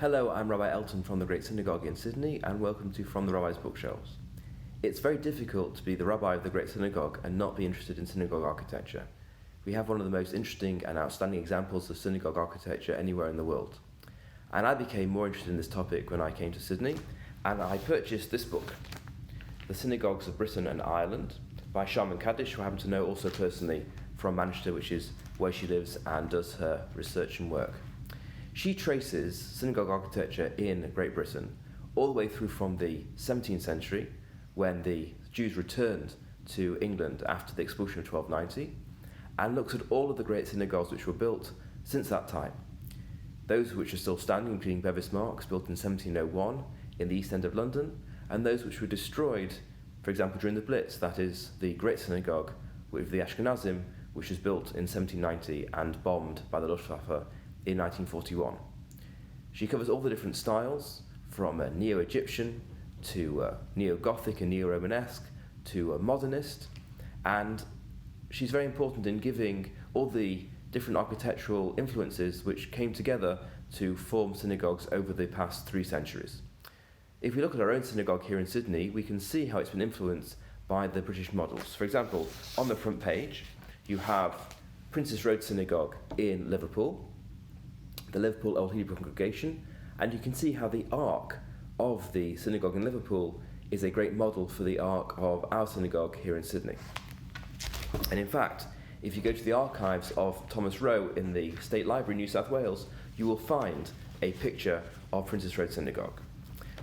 Hello, I'm Rabbi Elton from the Great Synagogue in Sydney, and welcome to From the Rabbi's Bookshelves. It's very difficult to be the rabbi of the Great Synagogue and not be interested in synagogue architecture. We have one of the most interesting and outstanding examples of synagogue architecture anywhere in the world. And I became more interested in this topic when I came to Sydney, and I purchased this book, The Synagogues of Britain and Ireland, by Sharman Kadish, who I happen to know also personally from Manchester, which is where she lives and does her research and work. She traces synagogue architecture in Great Britain all the way through from the 17th century, when the Jews returned to England after the expulsion of 1290, and looks at all of the great synagogues which were built since that time. Those which are still standing, including Bevis Marks, built in 1701 in the East End of London, and those which were destroyed, for example, during the Blitz, that is the Great Synagogue with the Ashkenazim, which was built in 1790 and bombed by the Luftwaffe in 1941. She covers all the different styles, from Neo-Egyptian to Neo-Gothic and Neo-Romanesque to modernist, and she's very important in giving all the different architectural influences which came together to form synagogues over the past 3 centuries. If we look at our own synagogue here in Sydney, we can see how it's been influenced by the British models. For example, on the front page, you have Princes Road Synagogue in Liverpool, the Liverpool Old Hebrew Congregation, and you can see how the arc of the synagogue in Liverpool is a great model for the arc of our synagogue here in Sydney. And in fact, if you go to the archives of Thomas Rowe in the State Library in New South Wales, you will find a picture of Princes Road Synagogue.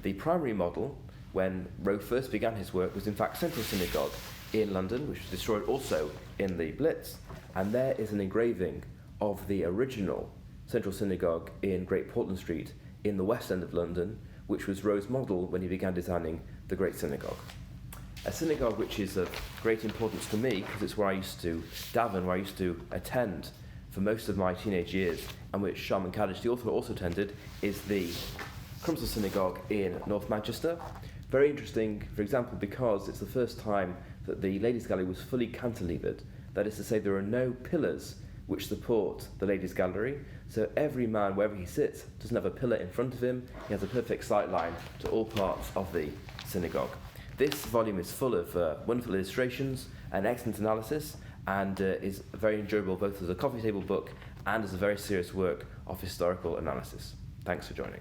The primary model, when Rowe first began his work, was in fact Central Synagogue in London, which was destroyed also in the Blitz, and there is an engraving of the original Central Synagogue in Great Portland Street in the West End of London, which was Rowe's model when he began designing the Great Synagogue. A synagogue which is of great importance to me, because it's where I used to daven, where I used to attend for most of my teenage years, and which Sharman Kadish, the author, also attended, is the Crumpsall Synagogue in North Manchester. Very interesting, for example, because it's the first time that the Ladies' Gallery was fully cantilevered. That is to say, there are no pillars which support the Ladies' Gallery, so every man, wherever he sits, doesn't have a pillar in front of him. He has a perfect sight line to all parts of the synagogue. This volume is full of wonderful illustrations and excellent analysis, and is very enjoyable both as a coffee table book and as a very serious work of historical analysis. Thanks for joining.